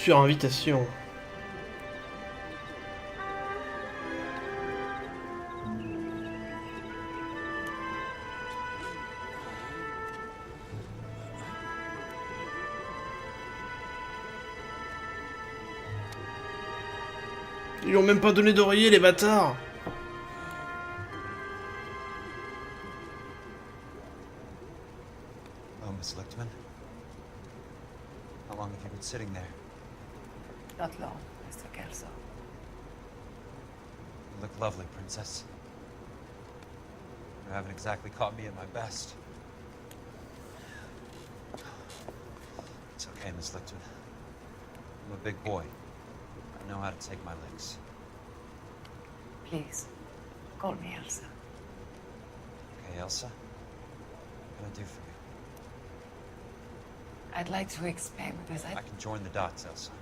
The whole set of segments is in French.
Sur invitation. Ils lui ont même pas donné d'oreiller, les bâtards. Oh, Miss Lichtman. How long have you been sitting there? Not long, Mr. Kelso. You look lovely, Princess. You haven't exactly caught me at my best. It's okay, Miss Lichtman. I'm a big boy. I know how to take my licks. Please, call me Elsa. Okay, Elsa? What can I do for you? I'd like to explain because I can join the dots, Elsa.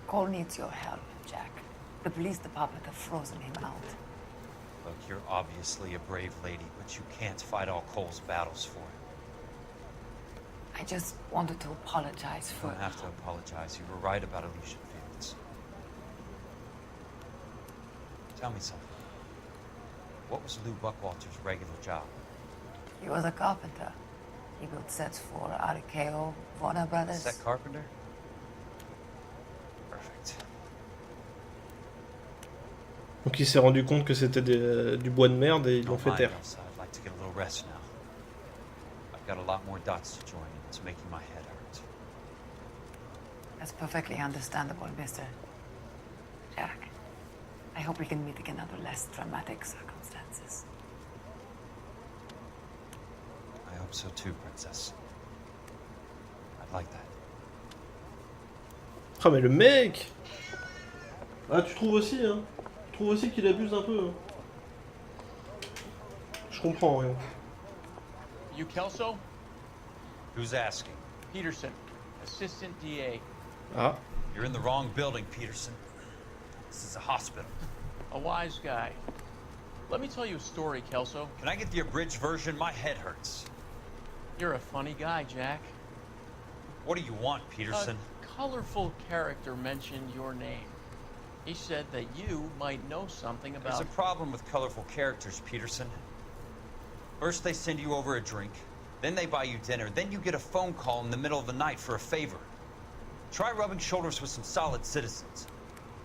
Cole needs your help, Jack. The police department have frozen him out. Look, you're obviously a brave lady, but you can't fight all Cole's battles for him. I just wanted to apologize You for... don't have to apologize. You were right about Elysian Fields. Tell me something. What was Lou Buckwalter's regular job? He was a carpenter. He built sets for RKO, Warner Brothers. Set carpenter? Perfect. Donc il s'est rendu compte que c'était du bois de merde et ils l'ont fait taire. I'd like to get a little rest now. I've got a lot more dots to join and it's making my head hurt. That's perfectly understandable, Mr. Jack. I hope we can meet again under less dramatic circumstances. I hope so too, Princess. I'd like that. Ah mais le mec. Ah tu trouves aussi hein. Tu trouves aussi qu'il abuse un peu. Hein. Je comprends rien. You Kelso? Who's asking? Peterson, Assistant DA. Ah. You're in the wrong building, Peterson. This is a hospital. A wise guy. Let me tell you a story, Kelso. Can I get the abridged version? My head hurts. You're a funny guy, Jack. What do you want, Peterson? A colorful character mentioned your name. He said that you might know something about... There's a problem with colorful characters, Peterson. First they send you over a drink, then they buy you dinner, then you get a phone call in the middle of the night for a favor. Try rubbing shoulders with some solid citizens.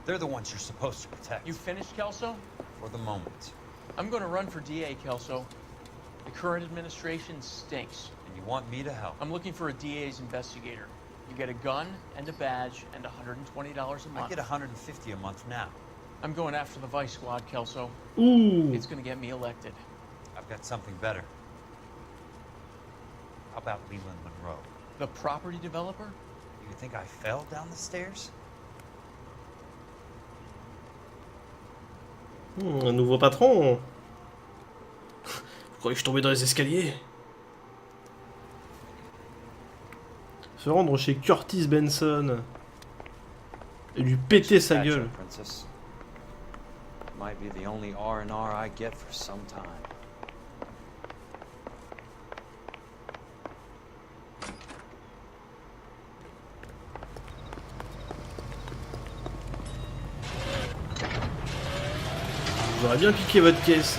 They're the ones you're supposed to protect. You finished, Kelso? For the moment. I'm going to run for DA, Kelso. The current administration stinks. And you want me to help? I'm looking for a DA's investigator. You get a gun and a badge and $120 a month. I get $150 a month now. I'm going after the Vice Squad, Kelso. Ouh. It's going to get me elected. I've got something better. How about Leland Monroe? The property developer? You think I fell down the stairs? Un nouveau patron. Vous croyez que je tombais dans les escaliers? Se rendre chez Curtis Benson et lui péter sa gueule. Princess. Might be the only R&R I get for some time. J'aurais bien piqué votre caisse.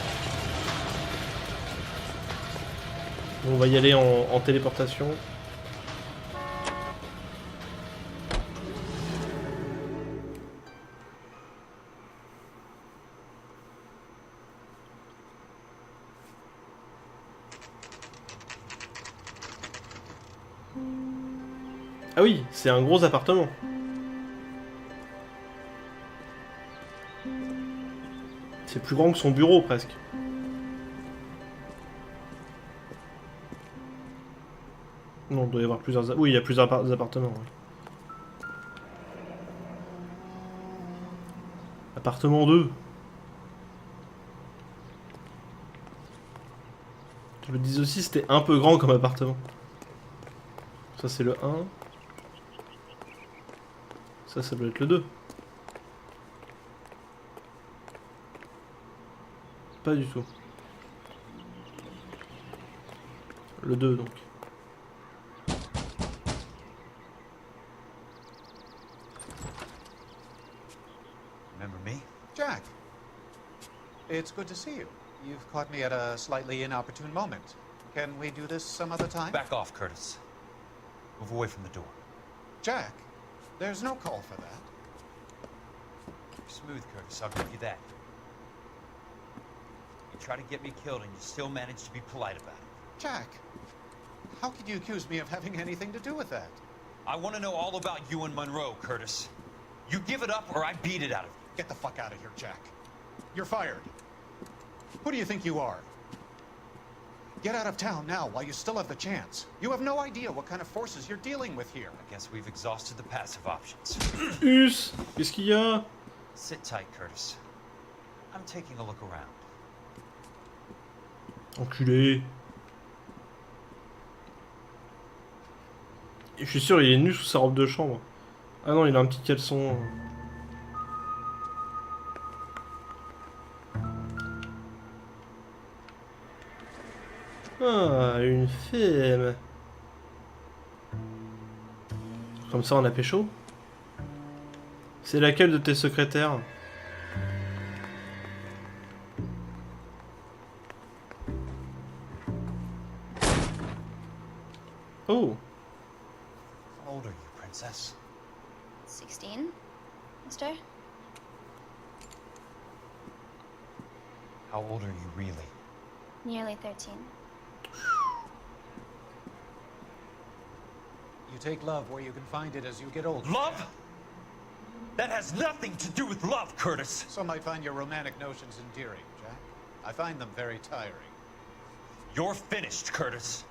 On va y aller en téléportation. Ah oui, c'est un gros appartement. C'est plus grand que son bureau presque. Non, il doit y avoir plusieurs... Oui, il y a plusieurs appartements. Ouais. Appartement 2. Je le dis aussi, c'était un peu grand comme appartement. Ça c'est le 1. Ça doit être le 2. Pas du tout. Le 2 donc. Jack. It's good to see you. You've caught me at a slightly inopportune moment. Can we do this some other time? Back off, Curtis. Move away from the door. Jack, there's no call for that. Keep smooth, Curtis. I'll give you that. You try to get me killed and you still manage to be polite about it. Jack, how could you accuse me of having anything to do with that? I want to know all about you and Monroe, Curtis. You give it up or I beat it out of you. Get the fuck out of here, Jack. You're fired. Who do you think you are? Get out of town now while you still have the chance. You have no idea what kind of forces you're dealing with here. I guess we've exhausted the passive options. Us, qu'est-ce qu'il y a? Sit tight, Curtis. I'm taking a look around. Enculé. Et je suis sûr, il est nu sous sa robe de chambre. Ah non, il a un petit caleçon. Ah, une femme. Comme ça, on a pécho. C'est laquelle de tes secrétaires? Oh. How old are you, Princess? 16, mister? How old are you really? Nearly 13. You take love where you can find it as you get older. Love? That has nothing to do with love, Curtis. Some might find your romantic notions endearing, Jack. I find them very tiring. You're finished, Curtis.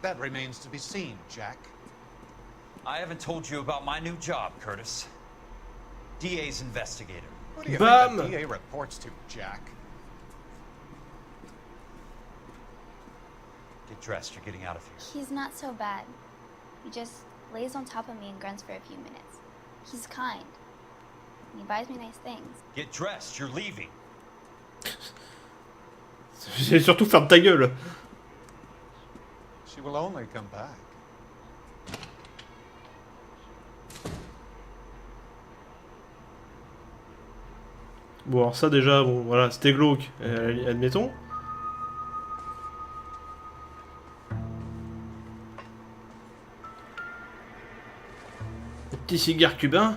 That remains to be seen, Jack. I haven't told you about my new job, Curtis. DA's investigator. Who do you Bam! think the DA reports to, Jack? Get dressed, you're getting out of here. He's not so bad. He just lays on top of me and grunts for a few minutes. He's kind. And he buys me nice things. Get dressed, you're leaving. C'est surtout ferme ta gueule. She will only come back. Bon, alors ça déjà, bon, voilà, c'était glauque, admettons. Petit cigare cubain.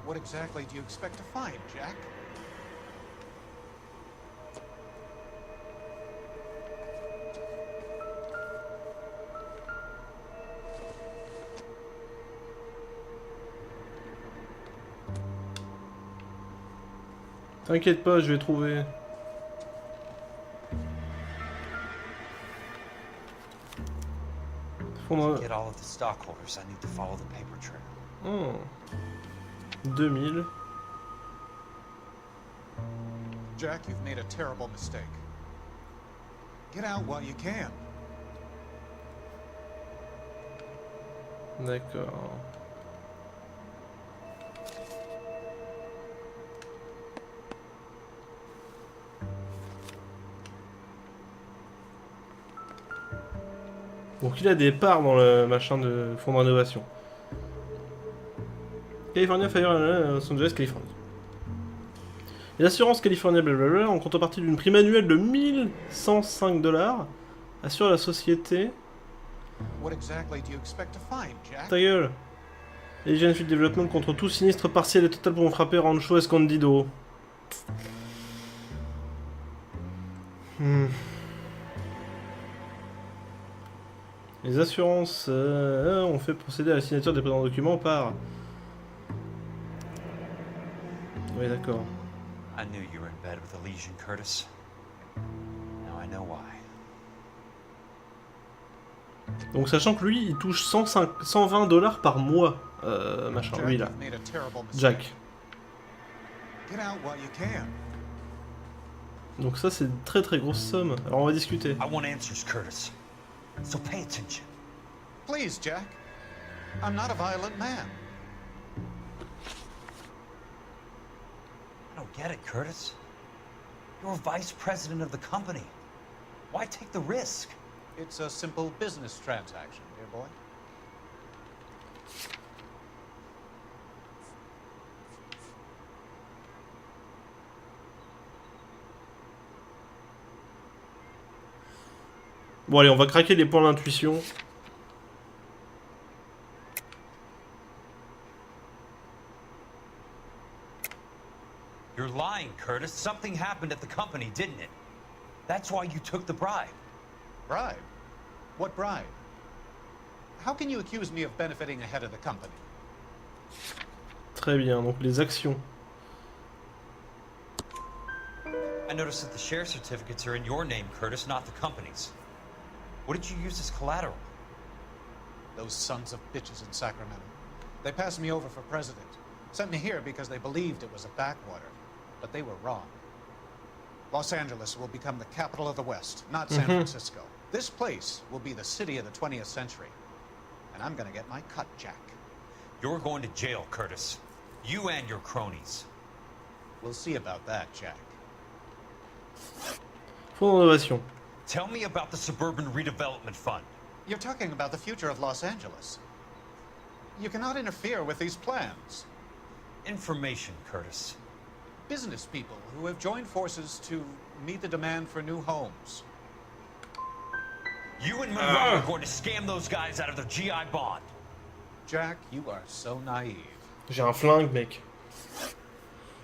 What exactly do you expect to find, Jack? T'inquiète pas, je vais trouver. Fondre... To get all of the stockholders, I need to follow the paper trail. Oh. 2000. Jack, you've made a terrible mistake. Get out while you can. D'accord. Donc il a des parts dans le machin de fonds de rénovation. California Fire Los Angeles, Californie. Et l'assurance California blablabla, en contrepartie d'une prime annuelle de 1105 $, assure la société. What exactly do you expect to find, Jack? Ta gueule. Agent Field Development contre tout sinistre partiel et total pour frapper Rancho Escondido. Les assurances ont fait procéder à la signature des présents documents par... Oui, d'accord. I knew you were in bed with a lesion, Curtis. Now I know why. Donc sachant que lui, il touche 120 $ par mois, machin, Jack, lui là. you've made a terrible mistake. Jack. Get out while you can. Donc ça c'est une très très grosse somme. Alors on va discuter. I want answers, Curtis. So pay attention. Please, Jack. I'm not a violent man. get it, Curtis. You're vice president of the company. Why take the risk? It's a simple business transaction, dear boy. Bon allez, on va craquer les points d'intuition. You're lying, Curtis. Something happened at the company, didn't it? That's why you took the bribe. Bribe? What bribe? How can you accuse me of benefiting ahead of the company? Très bien, donc les actions. I noticed that the share certificates are in your name, Curtis, not the company's. What did you use as collateral? Those sons of bitches in Sacramento. They passed me over for president. Sent me here because they believed it was a backwater. But they were wrong. Los Angeles will become the capital of the West, not San Francisco. This place will be the city of the 20th century. And I'm gonna get my cut, Jack. You're going to jail, Curtis. You and your cronies. We'll see about that, Jack. Fonds d'innovation. Tell me about the Suburban Redevelopment Fund. You're talking about the future of Los Angeles. You cannot interfere with these plans. Information, Curtis. Business people who have joined forces to meet the demand for new homes. You and Monroe are going to scam those guys out of their GI bond. Jack, you are so naive. J'ai un flingue, mec.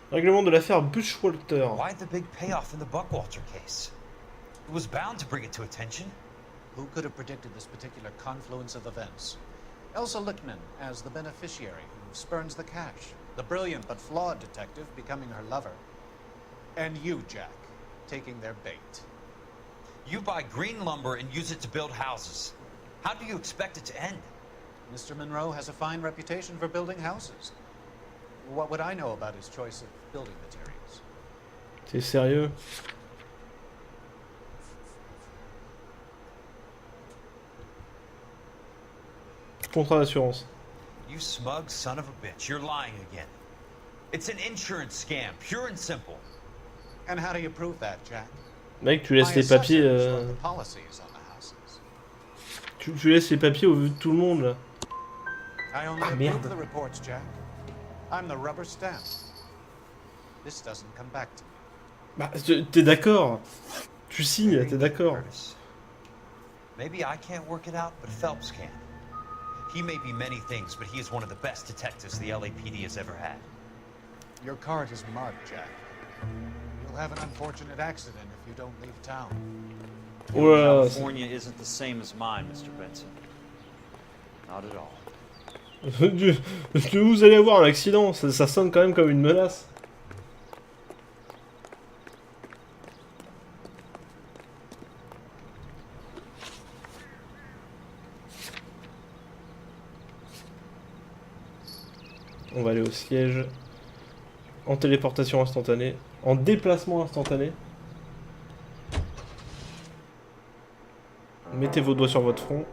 Règlement de l'affaire Bushwalter. Why the big payoff in the Buckwalter case? It was bound to bring it to attention. Who could have predicted this particular confluence of events? Elsa Lichtman as the beneficiary who spurns the cash. The brilliant but flawed detective becoming her lover. And you, Jack, taking their bait. You buy green lumber and use it to build houses. How do you expect it to end? Mr. Monroe has a fine reputation for building houses. What would I know about his choice of building materials? T'es sérieux? Contrat d'assurance. You smug son of a bitch, you're lying again. It's an insurance scam, pure and simple. And how do you prove that, Jack? Mec, tu laisses les papiers. Tu laisses les papiers au vu de tout le monde là. Ah merde. The reports, Jack. I'm the rubber stamp. This doesn't come back to me. Bah, t'es d'accord. Tu signes, t'es d'accord. Maybe I can't work it out, but Phelps can. He may be many things, but he is one of the best detectives the LAPD has ever had. Your card is marked, Jack. You'll have an unfortunate accident if you don't leave town. California isn't the same as mine, Mr. Benson. Not at all. Vous allez avoir un accident, ça sonne quand même comme une menace. On va aller au siège. En téléportation instantanée. En déplacement instantané. Mettez vos doigts sur votre front.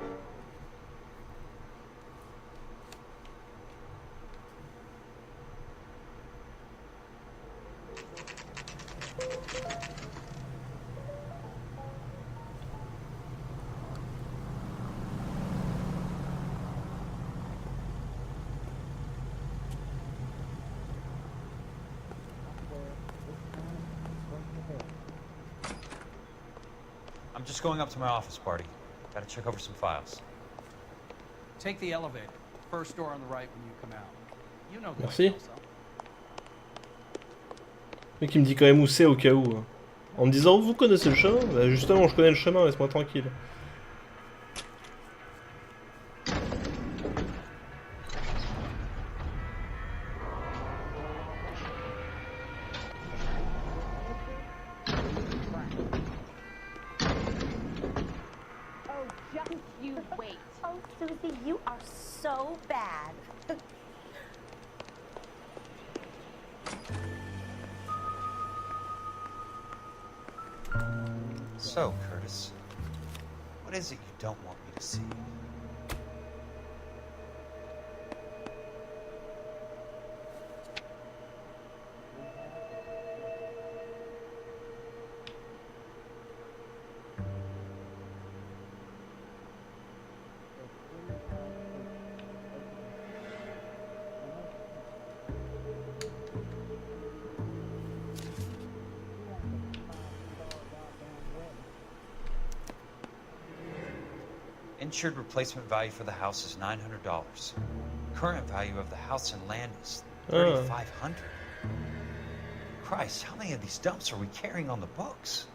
I'm just going up to my office, Barty. Gotta check over some files. Take the elevator. First door on the right when you come out. You know the Merci. way, Elsa. Le mec il me dit quand même où c'est au cas où. En me disant vous connaissez le chemin? Bah justement je connais le chemin, laisse-moi tranquille. You wait. Oh, Susie, you are so bad. So, Curtis, what is it you don't want me to see? Insured replacement value for the house is $900. Current value of the house and land is $3,500. Christ, how many of these dumps are we carrying on the books?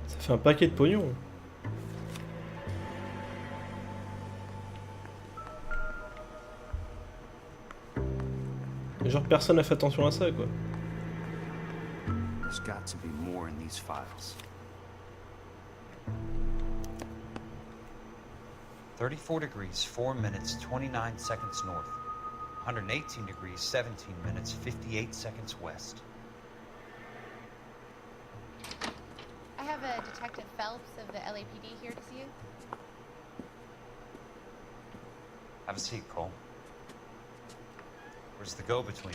Ça fait un paquet de pognon. Et genre personne n'a fait attention à ça quoi. There's got to be more in these files. 34 degrees, 4 minutes, 29 seconds north. 118 degrees, 17 minutes, 58 seconds west. I have a Detective Phelps of the LAPD here to see you. Have a seat, Cole. Where's the go-between?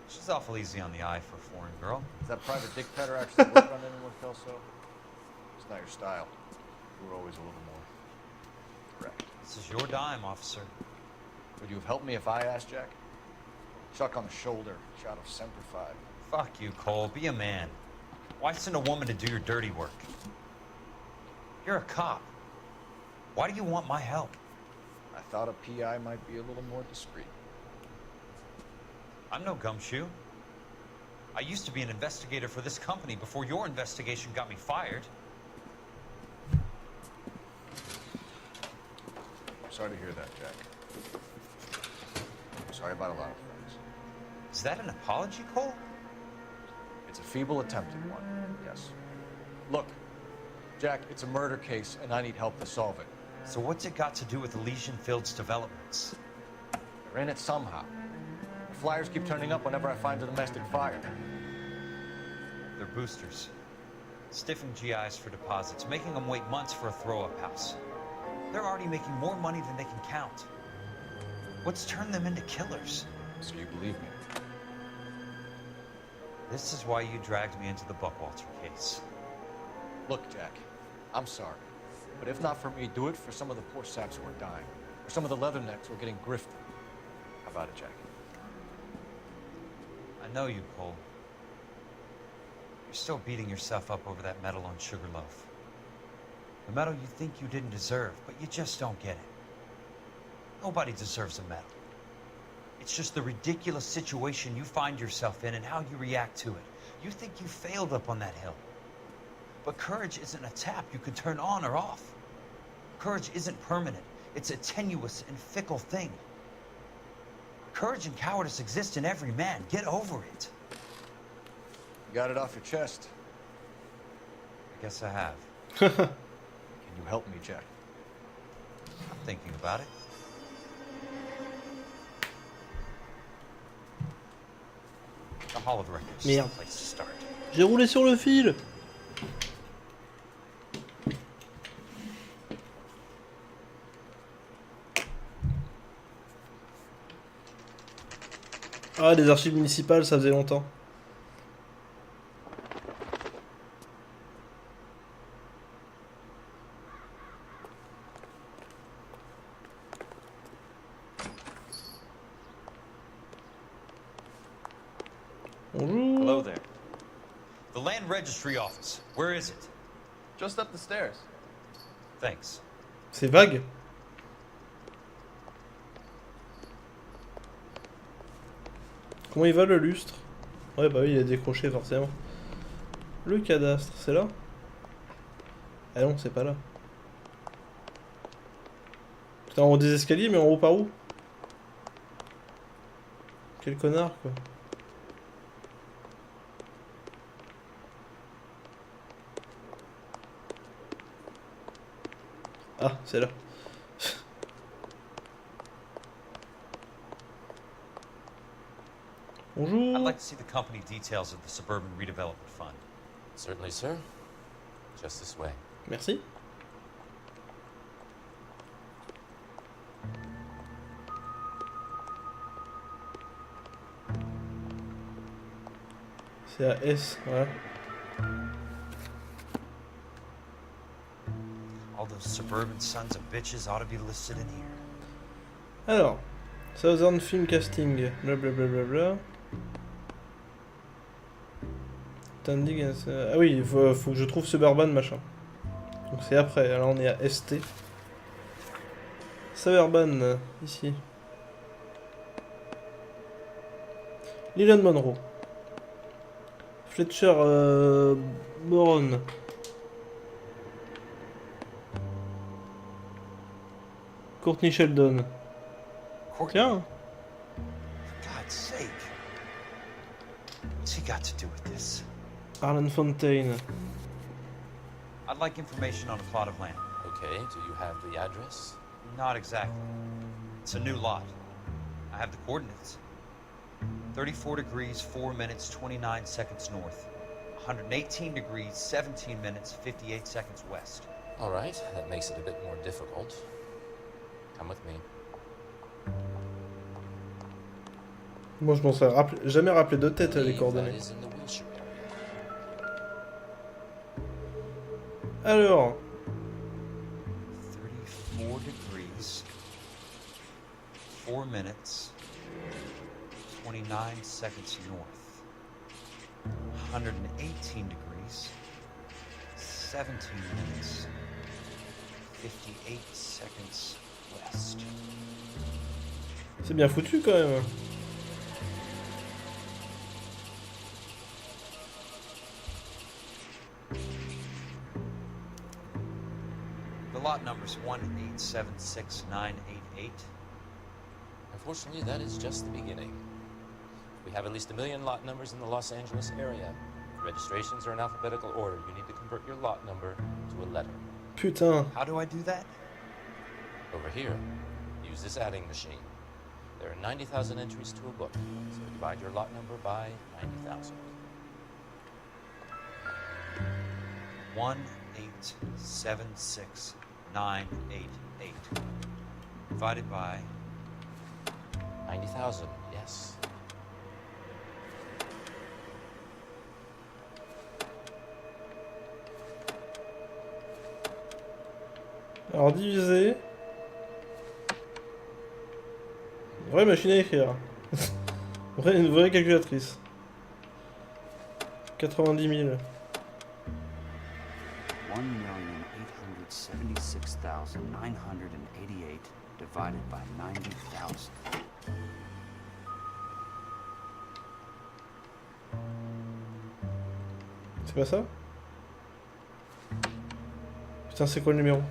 She's awful easy on the eye for a foreign girl. Does that private dick petter actually work on anyone, Kelso? It's not your style. You were always a little more direct. This is your dime, officer. Would you have helped me if I asked, Jack? Chuck on the shoulder, shot of Semper Fi. Fuck you, Cole. Be a man. Why send a woman to do your dirty work? You're a cop. Why do you want my help? I thought a PI might be a little more discreet. I'm no gumshoe. I used to be an investigator for this company before your investigation got me fired. Sorry to hear that, Jack. Sorry about a lot of things. Is that an apology, Cole? It's a feeble attempt at one, yes. Look, Jack, it's a murder case, and I need help to solve it. So what's it got to do with Elysian Fields developments? They're in it somehow. The flyers keep turning up whenever I find a domestic fire. They're boosters. Stiffing GIs for deposits, making them wait months for a throw-up house. They're already making more money than they can count. What's turned them into killers? So you believe me? This is why you dragged me into the Buckwalter case. Look, Jack, I'm sorry. But if not for me, do it for some of the poor saps who are dying. Or some of the leathernecks who are getting grifted. How about it, Jack? I know you, Cole. You're still beating yourself up over that medal on Sugarloaf. The medal you think you didn't deserve, but you just don't get it. Nobody deserves a medal. It's just the ridiculous situation you find yourself in and how you react to it. You think you failed up on that hill. But courage isn't a tap you can turn on or off. Courage isn't permanent. It's a tenuous and fickle thing. Courage and cowardice exist in every man. Get over it. You got it off your chest. I guess I have. Can you help me, Jack? I'm thinking about it. The Hall of Records is the Merde. place to start. J'ai roulé sur le fil. Ah, des archives municipales, ça faisait longtemps. Bonjour. Hello there. The Land Registry Office. Where is it? Just up the stairs. Thanks. C'est vague. Comment il va le lustre? Ouais bah oui il a décroché forcément. Le cadastre, c'est là? Ah non c'est pas là. Putain en haut des escaliers mais en haut par où? Quel connard quoi. Ah c'est là. Bonjour. I'd like to see the company details of the Suburban Redevelopment Fund. Certainly, sir. Just this way. Merci. C'est à S, voilà. All those suburban sons of bitches ought to be listed in here. Alors, Southern Film Casting, blablabla. Ah oui, il faut que je trouve Suburban machin. Donc c'est après, là on est à ST. Suburban, ici. Leland Monroe. Fletcher Boron. Courtney Sheldon. Tiens. For God's sake. What's he got to do with this? Arlen Fontaine. I'd like information on a plot of land. Okay, do you have the address? Not exactly. It's a new lot. I have the coordinates. 34 degrees, 4 minutes, 29 seconds north. 118 degrees, 17 minutes, 58 seconds west. All right, that makes it a bit more difficult. Come with me. Moi je m'en serais jamais rappelé de tête les coordonnées. That is in the Wilshire area. Alors. 34 degrees, 4 minutes, 29 seconds north. 118 degrees, 17 minutes, 58 seconds west. C'est bien foutu quand même. The lot number's 1876988. Unfortunately, that is just the beginning. We have at least 1 million lot numbers in the Los Angeles area. Registrations are in alphabetical order. You need to convert your lot number to a letter. Putain. How do I do that? Over here, use this adding machine. There are 90,000 entries to a book, so divide your lot number by 90,000. 1876988 divided by 90,000, yes. Alors diviser. Vraie machine à écrire. Une vraie calculatrice. 90 000. 1,876,988 divided by 90,000. C'est pas ça? Putain, c'est quoi le numéro?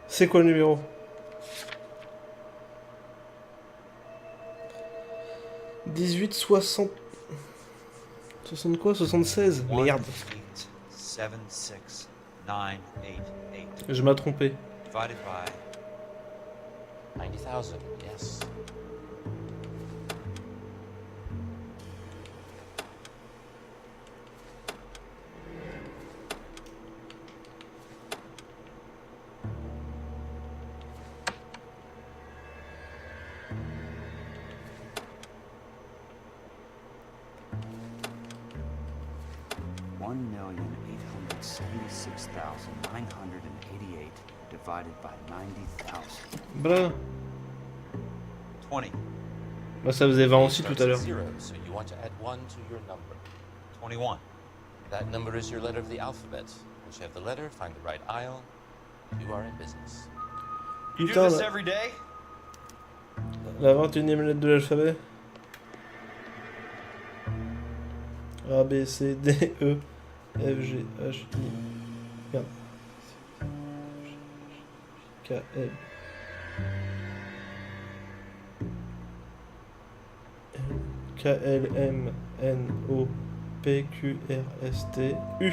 C'est quoi le numéro? « 18, 60... 60 quoi? 76? Merde. 1876988 Je m'ai trompé. divided by 90,000, yes. $1,876,988 divided by 90,000. Blah. 20. Bah ça faisait 20 aussi tout à l'heure. Zero, so you want to add 1 to your number. 21. That number is your letter of the alphabet. Once you have the letter, find the right aisle. You are in business. You do Putain, this every day? La 21e lettre de l'alphabet. A, B, C, D, E, F, G, H, I. Merde. K, L. K, L, M, N, O, P, Q, R, S, T, U.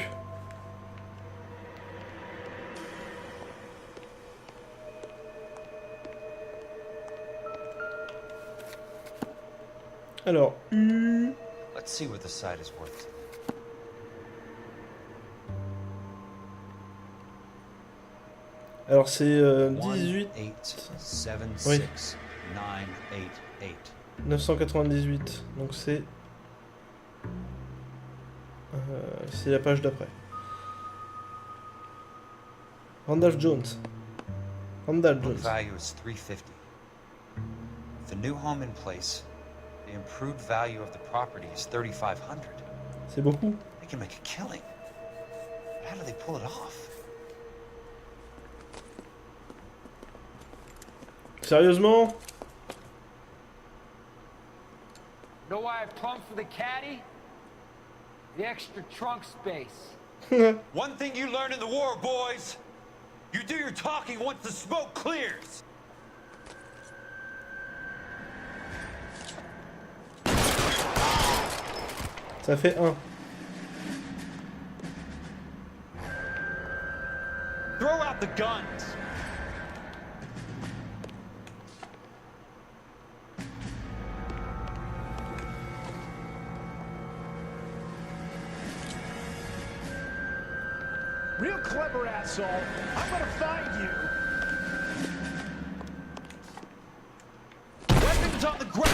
Alors, U. Let's see what the site is worth. Alors c'est 18. 1876988. 998. Donc c'est la page d'après. Randolph Jones. Randolph Book Jones. value is 350. With the new home in place, the improved value of the property is 3,500. C'est beaucoup. They can make a killing. But how do they pull it off? Sérieusement? Know why I plumbed for the caddy? The extra trunk space. One thing you learned in the war, boys. You do your talking once the smoke clears. Ça fait 1. Throw out the guns. Real clever, asshole. I'm gonna find you. Weapons on the ground.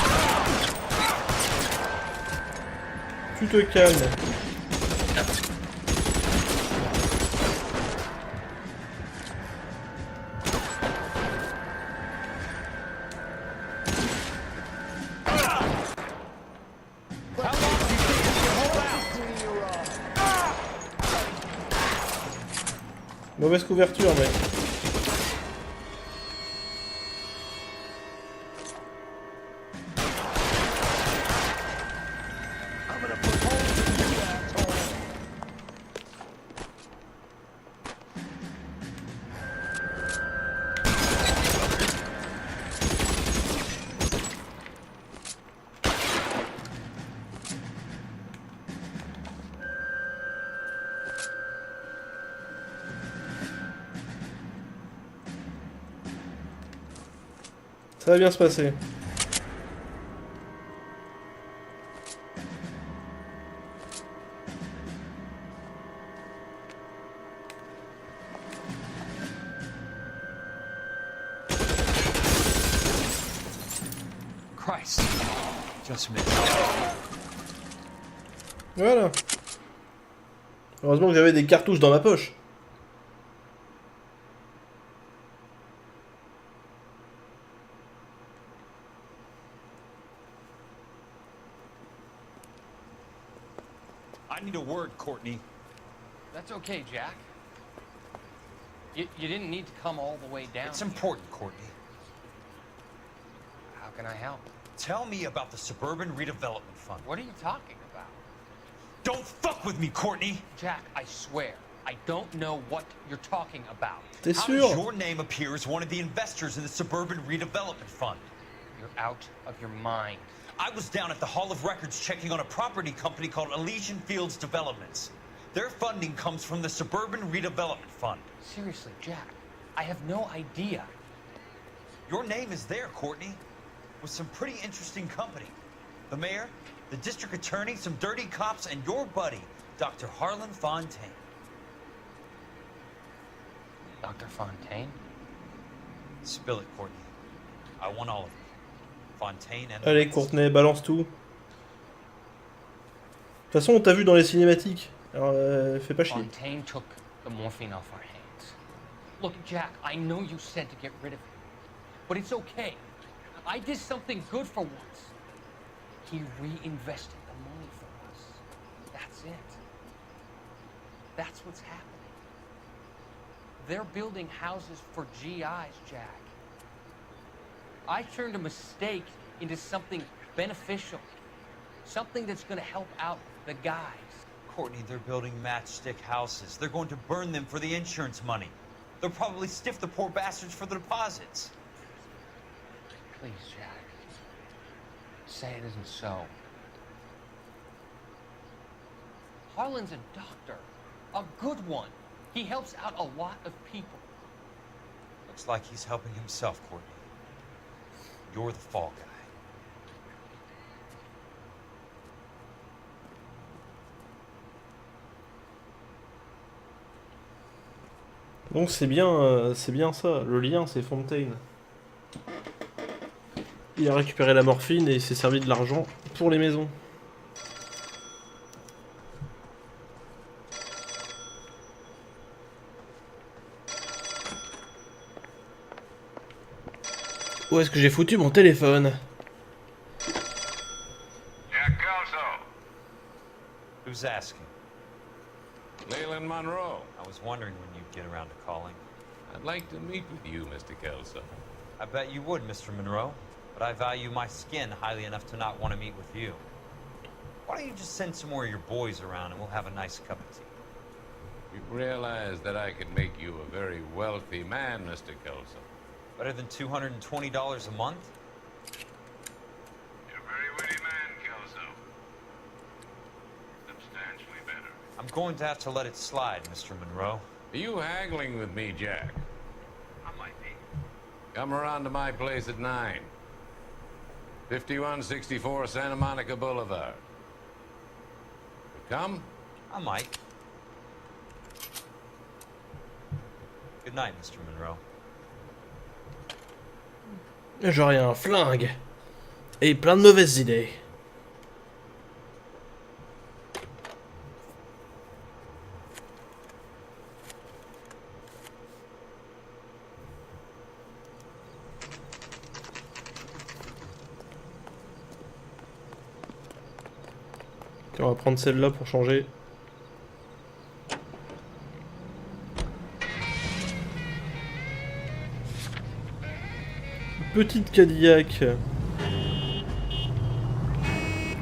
Tu te calmes. Mauvaise couverture, mec. Ça va bien se passer. Christ. Just missed. Voilà. Heureusement que j'avais des cartouches dans ma poche. I need a word, Courtney. That's okay, Jack. You didn't need to come all the way down. It's important, Courtney. How can I help? Tell me about the Suburban Redevelopment Fund. What are you talking about? Don't fuck with me, Courtney! Jack, I swear, I don't know what you're talking about. T'es How sûr? does your name appear as one of the investors in the Suburban Redevelopment Fund? You're out of your mind. I was down at the Hall of Records checking on a property company called Elysian Fields Developments. Their funding comes from the Suburban Redevelopment Fund. Seriously, Jack, I have no idea. Your name is there, Courtney, with some pretty interesting company. The mayor, the district attorney, some dirty cops, and your buddy, Dr. Harlan Fontaine. Dr. Fontaine? Spill it, Courtney. I want all of it. Fontaine and... Allez, Courtney, balance tout. De toute façon, on t'a vu dans les cinématiques. Alors, fais pas chier. Fontaine took the morphine off our hands. Look, Jack, I know you said to get rid of him, but it's okay. I did something good for once. He reinvested the money for us. That's it. That's what's happening. They're building houses for GIs, Jack. I turned a mistake into something beneficial. Something that's going to help out the guys. Courtney, they're building matchstick houses. They're going to burn them for the insurance money. They'll probably stiff the poor bastards for the deposits. Please, Jack. Say it isn't so. Harlan's a doctor. A good one. He helps out a lot of people. Looks like he's helping himself, Courtney. You're the fall guy. Donc c'est bien ça. Le lien, c'est Fontaine. Il a récupéré la morphine et il s'est servi de l'argent pour les maisons. Où est-ce que j'ai foutu mon téléphone? Jack Kelso. Who's asking? Leland Monroe. I was wondering when you'd get around to calling. I'd like to meet with you, Mr. Kelso. I bet you would, Mr. Monroe. But I value my skin highly enough to not want to meet with you. Why don't you just send some more of your boys around and we'll have a nice cup of tea? You realize that I could make you a very wealthy man, Mr. Kelso. Better than $220 a month? You're a very witty man, Kelso. Substantially better. I'm going to have to let it slide, Mr. Monroe. Are you haggling with me, Jack? I might be. Come around to my place at 9. 5164 Santa Monica Boulevard. You come? I might. Good night, Mr. Monroe. J'aurais un flingue. Et plein de mauvaises idées. On va prendre celle-là pour changer. Petite Cadillac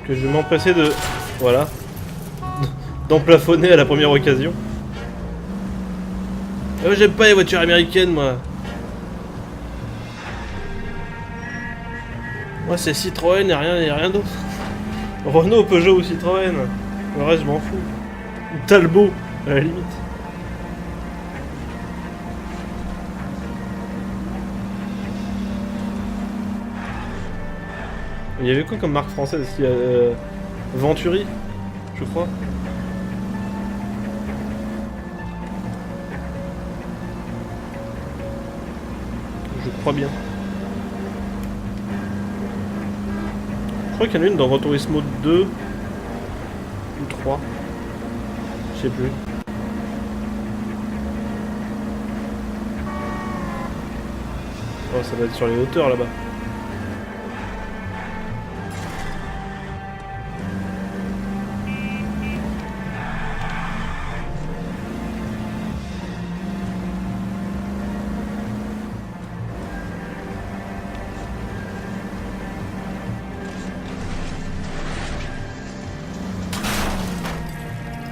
que je vais m'empresser de, voilà, d'emplafonner à la première occasion. Oh, j'aime pas les voitures américaines, moi. Moi c'est Citroën et rien d'autre. Renault, Peugeot ou Citroën. Le reste je m'en fous. Ou Talbot à la limite. Il y avait quoi comme marque française? Il y a Venturi, je crois. Je crois bien. Je crois qu'il y en a une dans Gran Turismo 2 ou 3. Je sais plus. Oh, ça va être sur les hauteurs là-bas.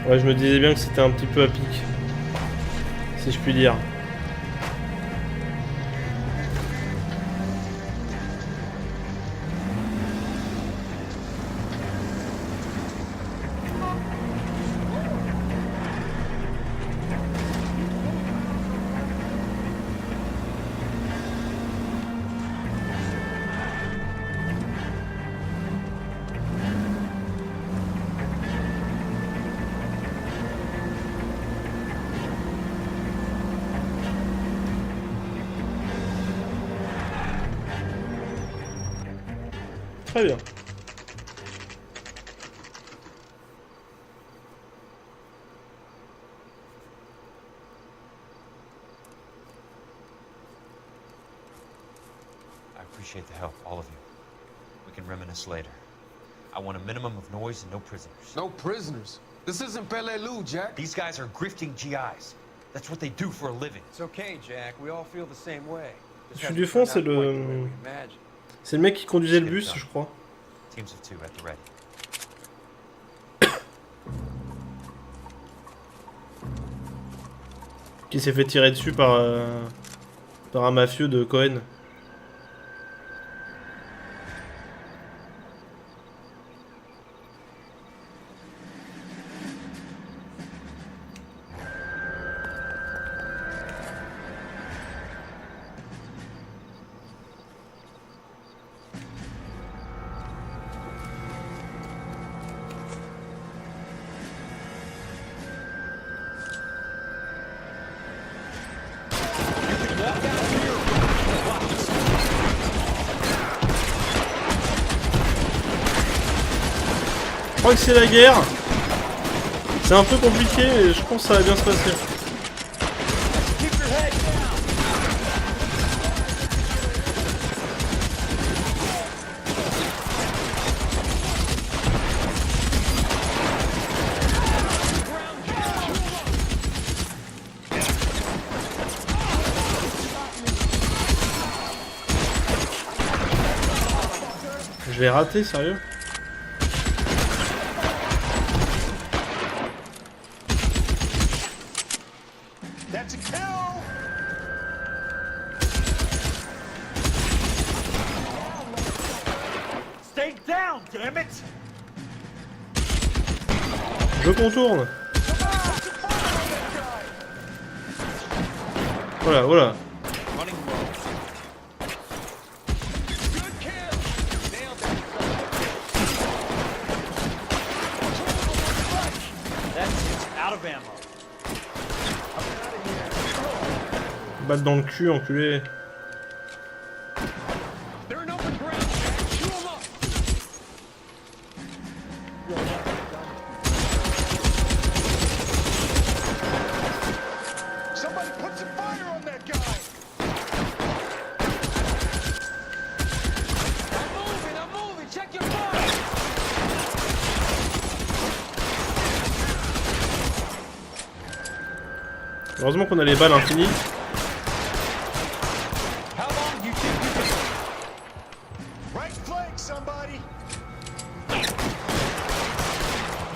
Ouais, je me disais bien que c'était un petit peu à pic, si je puis dire. Très bien. I appreciate the help, all of you. We can reminisce later. I want a minimum of noise and no prisoners. No prisoners? This isn't Peleliu, Jack. These guys are grifting GIs. That's what they do for a living. It's okay, Jack. We all feel the same way. Celui du fond, c'est le... C'est le mec qui conduisait le bus, je crois. Teams of 2 at the ready. Qui s'est fait tirer dessus par un mafieux de Cohen. Je crois que c'est la guerre. C'est un peu compliqué, mais je pense que ça va bien se passer. Je l'ai raté, sérieux? That's a kill! Stay down, damn it! Je contourne. Voilà, voilà. Balle dans le cul, enculé. Somebody put some fire on that guy! I'm moving, check your fire! Heureusement qu'on a les balles infinies. Right flank, somebody!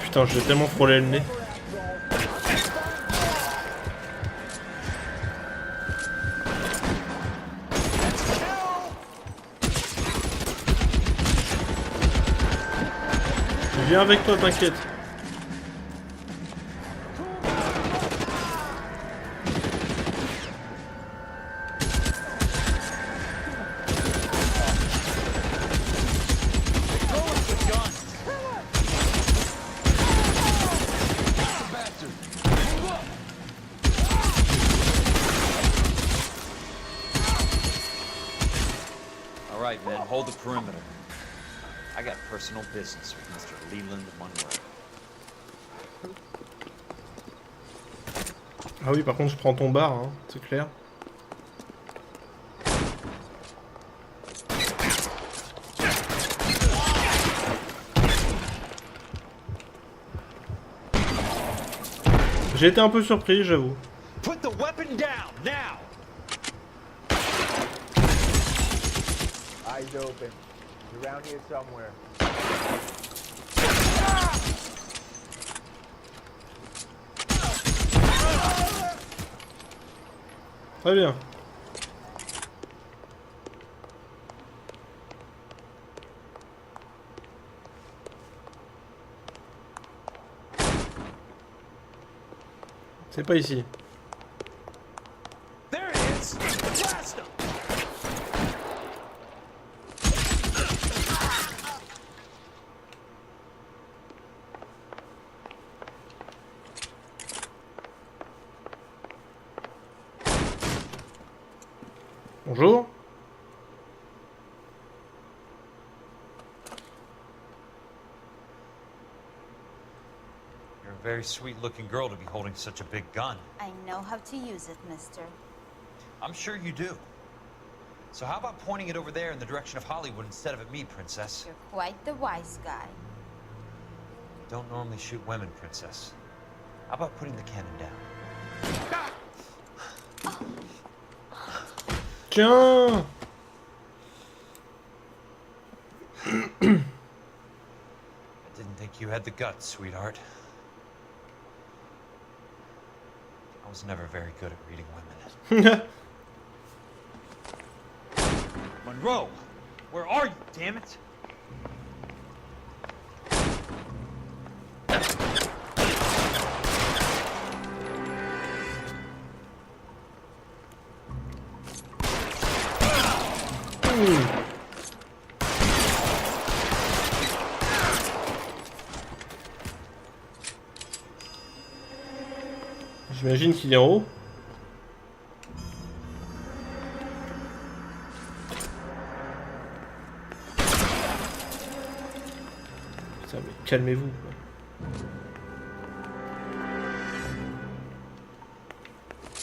Putain, j'ai tellement frôlé le nez. Je viens avec toi, t'inquiète. All right, man, hold the perimeter. I got personal business with Mr. Leland Monroe. Ah oui, par contre, je prends ton bar, hein, c'est clair. J'ai été un peu surpris, j'avoue. Put the weapon down, now! Eyes open. He's around here somewhere. Très bien. C'est pas ici. There it is! Blast him! Bonjour. You're a very sweet-looking girl to be holding such a big gun. I know how to use it, mister. I'm sure you do. So how about pointing it over there in the direction of Hollywood instead of at me, Princess? You're quite the wise guy. Don't normally shoot women, Princess. How about putting the cannon down? Tiens. I didn't think you had the guts, sweetheart. I was never very good at reading women. Monroe! Where are you, damn it? J'imagine qu'il est en haut. Putain, mais calmez-vous.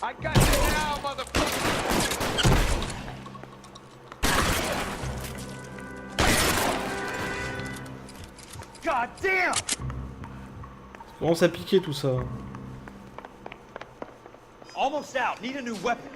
I got you now, motherfucker! God damn! Ça commence à piquer tout ça. Almost out. Need a new weapon.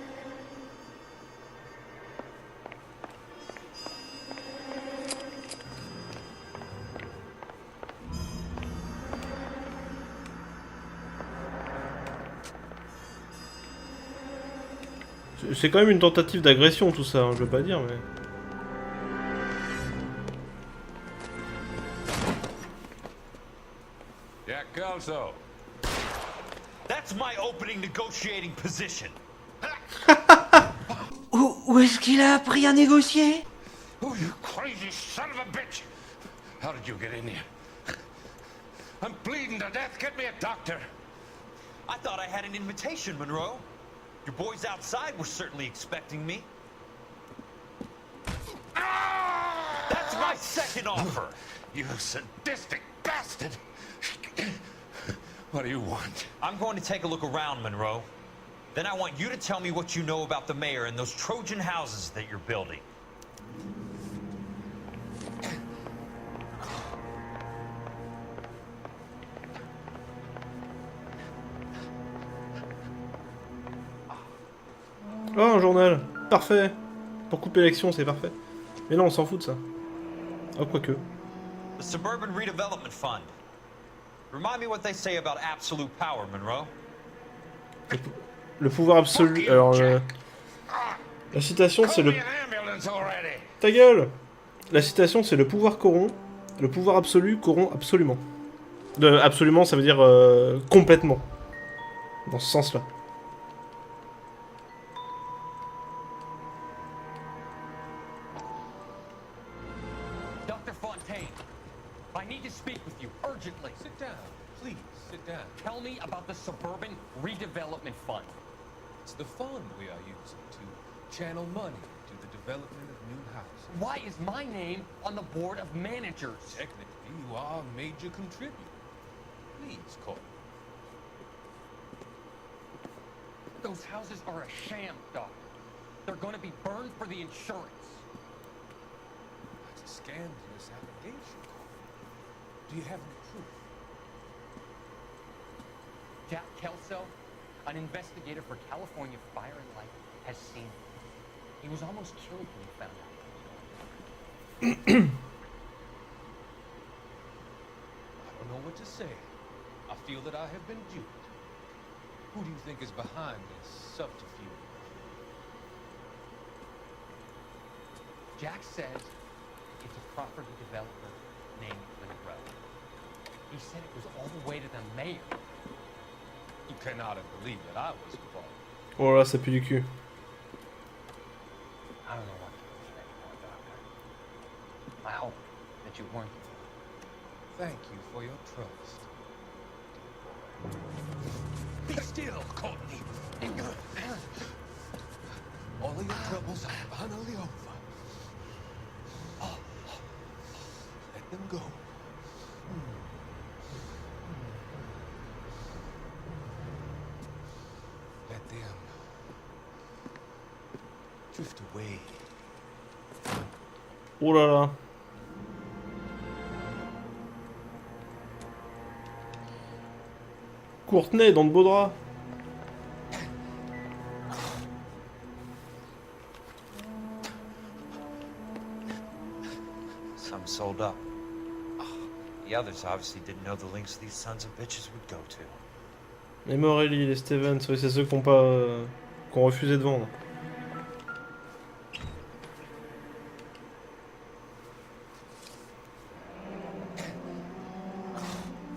C'est quand même une tentative d'agression tout ça, hein, je veux pas dire, mais... Jack Kelso. That's my opening negotiating position. Où est-ce qu'il a appris à négocier? Oh, you crazy son of a bitch! How did you get in here? I'm bleeding to death. Get me a doctor. I thought I had an invitation, Monroe. Your boys outside were certainly expecting me. That's my second offer. You sadistic bastard! What do you want? I'm going to take a look around, Monroe. Then I want you to tell me what you know about the mayor and those Trojan houses that you're building. Oh, un journal. Parfait. Pour couper l'action, c'est parfait. Mais non, on s'en fout de ça. Oh, quoique. The Suburban Redevelopment Fund. Remind me what they say about absolute power, Monroe. Le pouvoir absolu... Alors, la citation, c'est le... Ta gueule! La citation, c'est le pouvoir corrompt. Le pouvoir absolu corrompt absolument. Absolument, ça veut dire complètement. Dans ce sens-là. Dr. Fontaine, I need to speak with you urgently. Sit down, please, sit down. Tell me about the Suburban Redevelopment Fund. It's the fund we are using to channel money to the development of new houses. Why is my name on the board of managers? Technically, you are a major contributor. Please, Courtney. Those houses are a sham, Doc. They're going to be burned for the insurance. That's a scandalous allegation, Courtney. Do you have any proof? Jack Kelso, an investigator for California Fire and Life, has seen it. He was almost killed when he found out. I don't know what to say. I feel that I have been duped. Who do you think is behind this subterfuge? Jack says it's a property developer named Monroe. He said it was all the way to the mayor. You cannot have believed that I was involved. Oh là, ça pue du cul. I don't know what to believe anymore, Doctor. I hope that you weren't. Thank you for your trust. Be still, Courtney. All of your troubles are finally over. Let them go. Let them drift away. Oh là là. Courtenay dans de beaux draps. Some sold up. The others obviously didn't know the links these sons of bitches would go to. Les Morelli, les Stevens, oui, c'est ceux qui ont pas... qui ont refusé de vendre.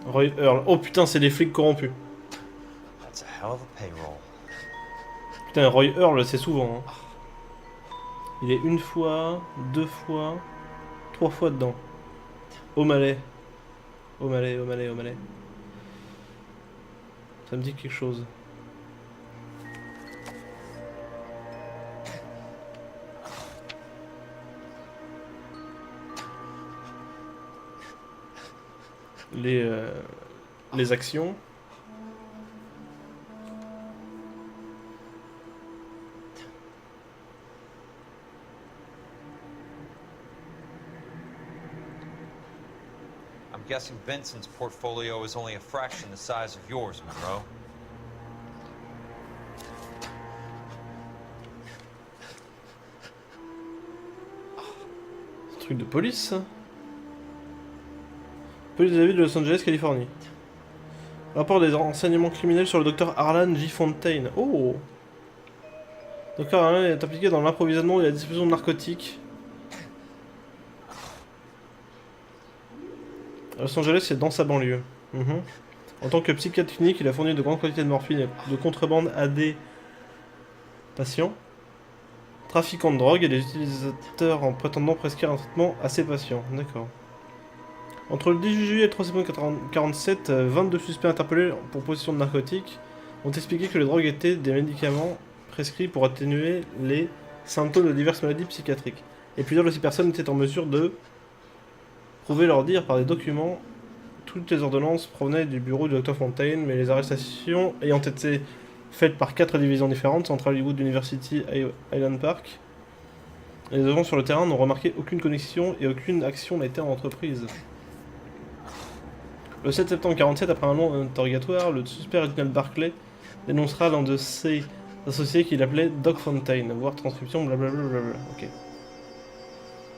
Roy Earl. Oh putain, c'est des flics corrompus. That's a hell of a payroll. Putain, Roy Earl, c'est souvent. Hein. Il est une fois, deux fois, trois fois dedans. O'Malley. O'Malley, O'Malley, O'Malley. Ça me dit quelque chose. Les actions. I'm guessing Benson's portfolio is only a fraction the size of yours, Monroe. C'est un truc de police, ça. Police de la ville de Los Angeles, Californie. Rapport des renseignements criminels sur le docteur Harlan J. Fontaine. Oh! Dr. Arlen est impliqué dans l'approvisionnement et la distribution de narcotiques. À Los Angeles et dans sa banlieue. En tant que psychiatre clinique, il a fourni de grandes quantités de morphine et de contrebande à des patients. Trafiquants de drogue et des utilisateurs en prétendant prescrire un traitement à ces patients. D'accord. Entre le 18 juillet et le 3 septembre 1947, 22 suspects interpellés pour possession de narcotiques ont expliqué que les drogues étaient des médicaments prescrits pour atténuer les symptômes de diverses maladies psychiatriques. Et plusieurs de ces personnes étaient en mesure de prouver leur dire par des documents. Toutes les ordonnances provenaient du bureau du Dr Fontaine, mais les arrestations ayant été faites par 4 divisions différentes, Central Hollywood University, Highland Park, et les agents sur le terrain n'ont remarqué aucune connexion et aucune action n'a été entreprise. Le 7 septembre 1947, après un long interrogatoire, le suspect Reginald Barclay dénoncera l'un de ses associés qu'il appelait Doc Fontaine, voir transcription blablabla. Ok.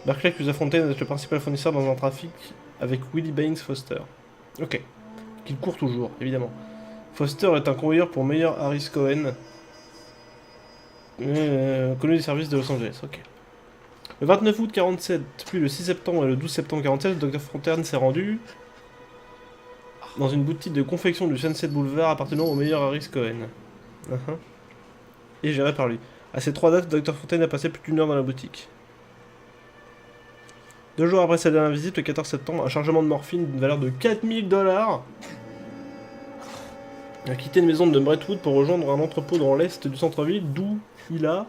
Barclay accusa Fontaine d'être le principal fournisseur dans un trafic avec Willie Baines Foster. Ok. Qu'il court toujours, évidemment. Foster est un convoyeur pour Meilleur Harris Cohen, connu des services de Los Angeles. Ok. Le 29 août 1947, puis le 6 septembre et le 12 septembre 1947, le Dr Fontaine s'est rendu dans une boutique de confection du Sunset Boulevard appartenant au Meilleur Harris Cohen. Et géré par lui. À ces 3 dates, le Dr Fontaine a passé plus d'1 heure dans la boutique. 2 jours après sa dernière visite, le 14 septembre, un chargement de morphine d'une valeur de 4000 $. Il a quitté une maison de Brentwood pour rejoindre un entrepôt dans l'est du centre-ville, d'où il a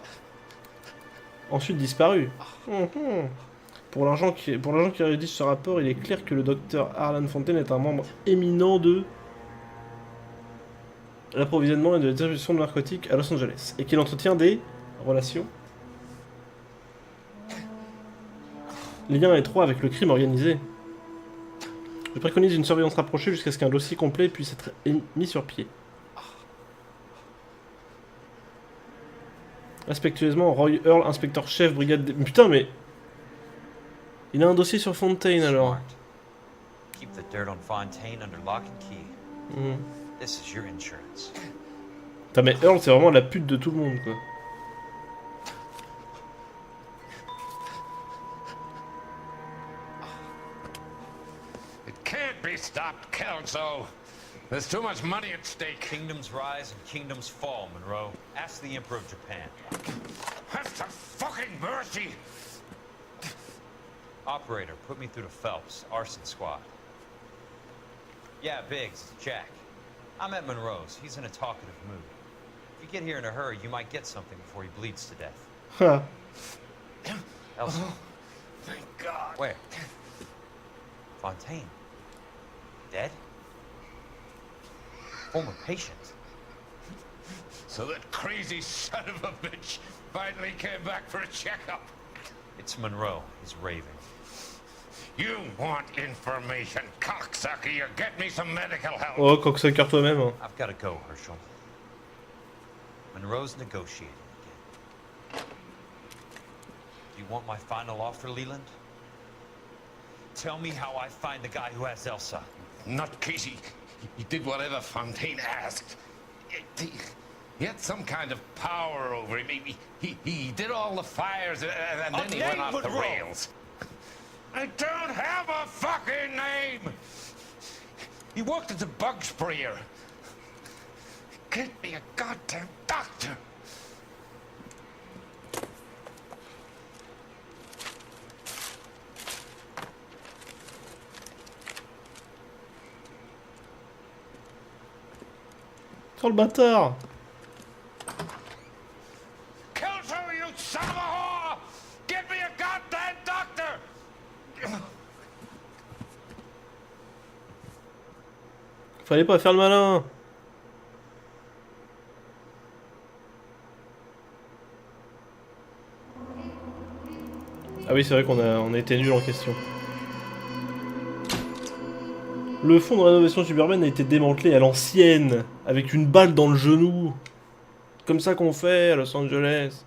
ensuite disparu. Pour l'agent qui rédige ce rapport, il est clair que le docteur Arlen Fontaine est un membre éminent de l'approvisionnement et de la distribution de narcotiques à Los Angeles, et qu'il entretient des relations liens étroits avec le crime organisé. Je préconise une surveillance rapprochée jusqu'à ce qu'un dossier complet puisse être mis sur pied. Respectueusement, Roy Earl, inspecteur-chef, brigade... Putain, mais... Il a un dossier sur Fontaine, alors. Keep the dirt on Fontaine under lock and key. This is your insurance. Putain, mais Earl, c'est vraiment la pute de tout le monde, quoi. Can't be stopped, Kelso. There's too much money at stake. Kingdoms rise and kingdoms fall, Monroe. Ask the Emperor of Japan. Have some fucking mercy. Operator, put me through to Phelps, arson squad. Yeah, Biggs, it's Jack. I'm at Monroe's. He's in a talkative mood. If you get here in a hurry, you might get something before he bleeds to death. Huh. Elsa. Oh, thank God. Where? Fontaine. Dead? Former patient. So that crazy son of a bitch finally came back for a checkup. It's Monroe. He's raving. You want information, cocksucker. You get me some medical help. Oh, cocksucker toi-même. Hein. I've got to go, Herschel. Monroe's negotiating again. Do you want my final offer, Leland? Tell me how I find the guy who has Elsa. Not Casey. He did whatever Fontaine asked. He had some kind of power over him. He did all the fires and then he went off the rails. I don't have a fucking name! He worked as a bug sprayer. Get me a goddamn doctor! Sur le bâtard! Kelso, you son of a whore! Get me a goddamn doctor! Fallait pas faire le malin! Ah oui, c'est vrai qu'on a été nul en question. Le fonds de rénovation suburbaine a été démantelé à l'ancienne, avec une balle dans le genou. Comme ça qu'on fait à Los Angeles.